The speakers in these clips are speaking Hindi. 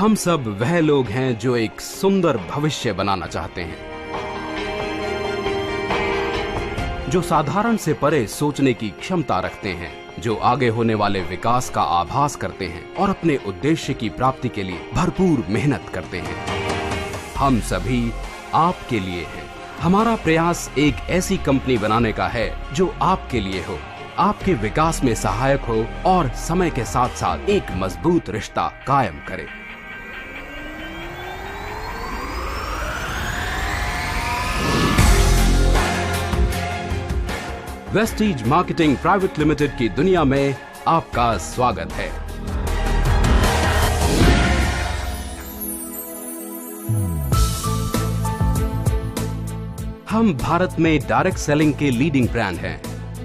हम सब वह लोग हैं जो एक सुंदर भविष्य बनाना चाहते हैं, जो साधारण से परे सोचने की क्षमता रखते हैं, जो आगे होने वाले विकास का आभास करते हैं और अपने उद्देश्य की प्राप्ति के लिए भरपूर मेहनत करते हैं। हम सभी आपके लिए हैं। हमारा प्रयास एक ऐसी कंपनी बनाने का है जो आपके लिए हो, आपके विकास में सहायक हो और समय के साथ साथ एक मजबूत रिश्ता कायम करे। वेस्टीज मार्केटिंग प्राइवेट लिमिटेड की दुनिया में आपका स्वागत है। हम भारत में डायरेक्ट सेलिंग के लीडिंग ब्रांड हैं,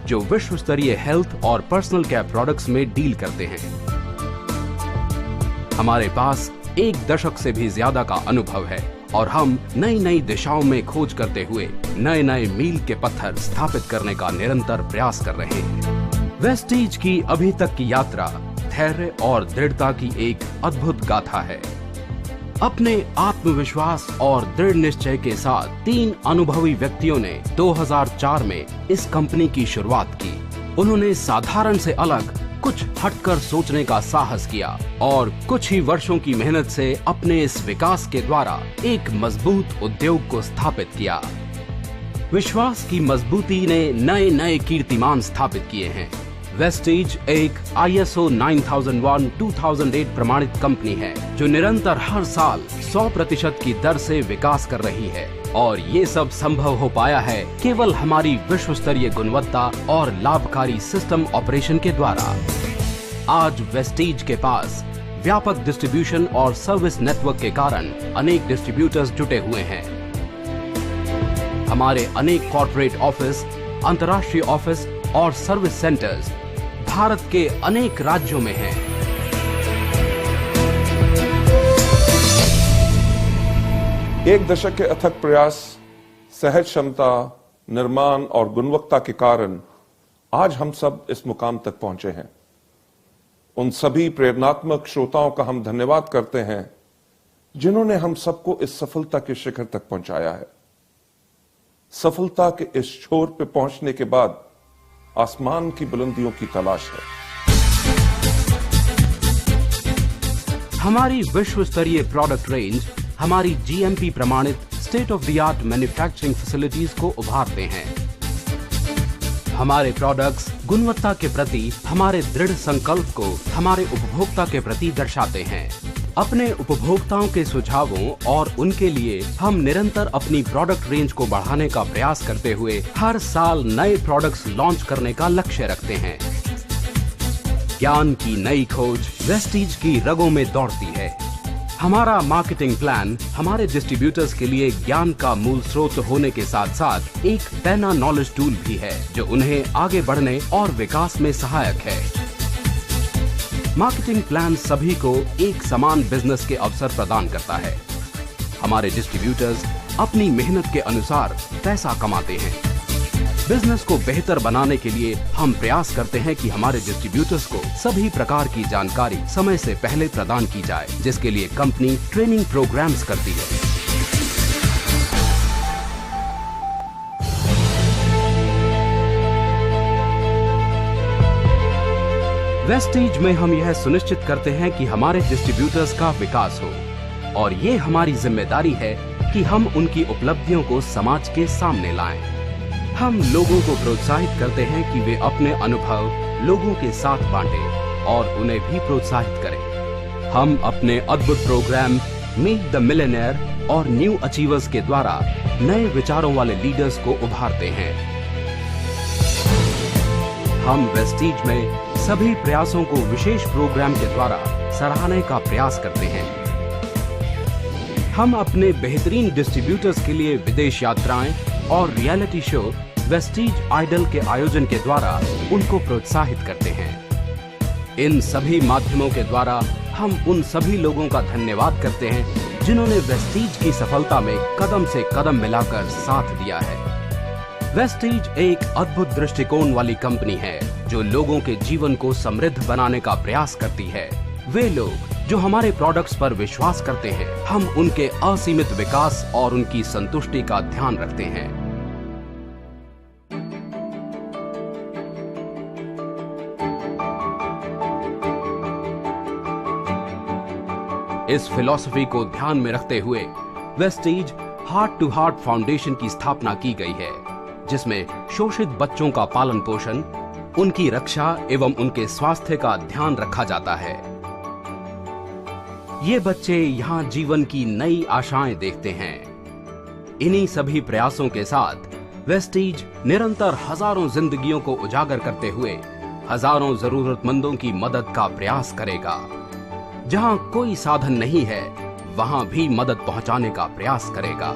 जो विश्व स्तरीय हेल्थ और पर्सनल केयर प्रोडक्ट्स में डील करते हैं। हमारे पास 1 दशक से भी ज्यादा का अनुभव है और हम नई नई दिशाओं में खोज करते हुए नए नए मील के पत्थर स्थापित करने का निरंतर प्रयास कर रहे हैं। वेस्टीज की अभी तक की यात्रा धैर्य और दृढ़ता की एक अद्भुत गाथा है। अपने आत्मविश्वास और दृढ़ निश्चय के साथ 3 अनुभवी व्यक्तियों ने 2004 में इस कंपनी की शुरुआत की। उन्होंने साधारण से अलग कुछ हटकर सोचने का साहस किया और कुछ ही वर्षों की मेहनत से अपने इस विकास के द्वारा एक मजबूत उद्योग को स्थापित किया। विश्वास की मजबूती ने नए नए कीर्तिमान स्थापित किए हैं। वेस्टीज एक ISO 9001-2008 प्रमाणित कंपनी है, जो निरंतर हर साल 100% की दर से विकास कर रही है और ये सब संभव हो पाया है केवल हमारी विश्व स्तरीय गुणवत्ता और लाभकारी सिस्टम ऑपरेशन के द्वारा। आज वेस्टीज के पास व्यापक डिस्ट्रीब्यूशन और सर्विस नेटवर्क के कारण अनेक डिस्ट्रीब्यूटर्स जुटे हुए हैं। हमारे अनेक कॉर्पोरेट ऑफिस, अंतर्राष्ट्रीय ऑफिस और सर्विस सेंटर्स भारत के अनेक राज्यों में हैं। एक दशक के अथक प्रयास, सहज क्षमता, निर्माण और गुणवत्ता के कारण आज हम सब इस मुकाम तक पहुंचे हैं। उन सभी प्रेरणात्मक श्रोताओं का हम धन्यवाद करते हैं जिन्होंने हम सबको इस सफलता के शिखर तक पहुंचाया है। सफलता के इस छोर पे पहुंचने के बाद आसमान की बुलंदियों की तलाश है। हमारी विश्व स्तरीय प्रोडक्ट रेंज हमारी GMP प्रमाणित state of the art manufacturing facilities को उभारते हैं। हमारे प्रोडक्ट्स गुणवत्ता के प्रति हमारे दृढ़ संकल्प को हमारे उपभोक्ता के प्रति दर्शाते हैं। अपने उपभोक्ताओं के सुझावों और उनके लिए हम निरंतर अपनी प्रोडक्ट रेंज को बढ़ाने का प्रयास करते हुए हर साल नए प्रोडक्ट्स लॉन्च करने का लक्ष्य रखते हैं। ज्ञान की नई खोज वेस्टीज की रगों में दौड़ती है। हमारा मार्केटिंग प्लान हमारे डिस्ट्रीब्यूटर्स के लिए ज्ञान का मूल स्रोत होने के साथ साथ एक पैना नॉलेज टूल भी है, जो उन्हें आगे बढ़ने और विकास में सहायक है। मार्केटिंग प्लान सभी को एक समान बिजनेस के अवसर प्रदान करता है। हमारे डिस्ट्रीब्यूटर्स अपनी मेहनत के अनुसार पैसा कमाते हैं। बिजनेस को बेहतर बनाने के लिए हम प्रयास करते हैं कि हमारे डिस्ट्रीब्यूटर्स को सभी प्रकार की जानकारी समय से पहले प्रदान की जाए, जिसके लिए कंपनी ट्रेनिंग प्रोग्राम्स करती है। वेस्टीज में हम यह सुनिश्चित करते हैं कि हमारे डिस्ट्रीब्यूटर्स का विकास हो और ये हमारी जिम्मेदारी है कि हम उनकी उपलब्धियों को समाज के सामने लाएं। हम लोगों को प्रोत्साहित करते हैं कि वे अपने अनुभव लोगों के साथ बांटें और उन्हें भी प्रोत्साहित करें। हम अपने अद्भुत प्रोग्राम मीट द मिलियनेयर और न्यू अचीवर्स के द्वारा नए विचारों वाले लीडर्स को उभारते हैं। हम वेस्टीज में सभी प्रयासों को विशेष प्रोग्राम के द्वारा सराहने का प्रयास करते हैं। हम अपने बेहतरीन डिस्ट्रीब्यूटर्स के लिए विदेश यात्राएं और रियलिटी शो वेस्टीज आइडल के आयोजन के द्वारा उनको प्रोत्साहित करते हैं। इन सभी माध्यमों के द्वारा हम उन सभी लोगों का धन्यवाद करते हैं जिन्होंने वेस्टीज की सफलता में कदम से कदम मिलाकर साथ दिया है। वेस्टीज एक अद्भुत दृष्टिकोण वाली कंपनी है जो लोगों के जीवन को समृद्ध बनाने का प्रयास करती है। वे लोग जो हमारे प्रोडक्ट्स पर विश्वास करते हैं, हम उनके असीमित विकास और उनकी संतुष्टि का ध्यान रखते हैं। इस फिलॉसफी को ध्यान में रखते हुए Vestige heart to heart foundation की स्थापना की गई है, जिसमें शोषित बच्चों का पालन पोषण, उनकी रक्षा एवं उनके स्वास्थ्य का ध्यान रखा जाता है। ये बच्चे यहाँ जीवन की नई आशाएं देखते हैं। इन्हीं सभी प्रयासों के साथ वेस्टीज निरंतर हजारों जिंदगियों को उजागर करते हुए हजारों जरूरतमंदों की मदद का प्रयास करेगा। जहां कोई साधन नहीं है, वहां भी मदद पहुंचाने का प्रयास करेगा।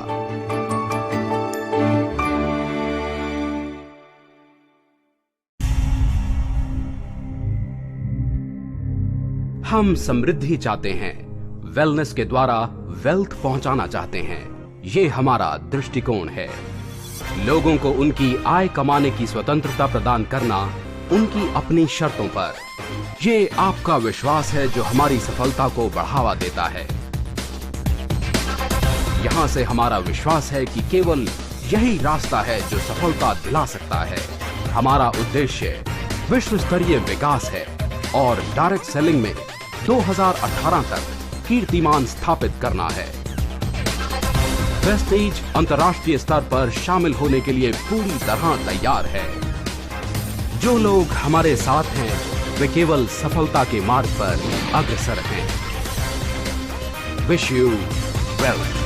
हम समृद्धि चाहते हैं, वेलनेस के द्वारा वेल्थ पहुंचाना चाहते हैं। ये हमारा दृष्टिकोण है। लोगों को उनकी आय कमाने की स्वतंत्रता प्रदान करना, उनकी अपनी शर्तों पर। ये आपका विश्वास है जो हमारी सफलता को बढ़ावा देता है। यहां से हमारा विश्वास है कि केवल यही रास्ता है जो सफलता दिला सकता है। हमारा उद्देश्य विश्व स्तरीय विकास है और डायरेक्ट सेलिंग में 2018 तक कीर्तिमान स्थापित करना है। वेस्टीज अंतर्राष्ट्रीय स्तर पर शामिल होने के लिए पूरी तरह तैयार है। जो लोग हमारे साथ हैं, वे केवल सफलता के मार्ग पर अग्रसर हैं। Wish you well.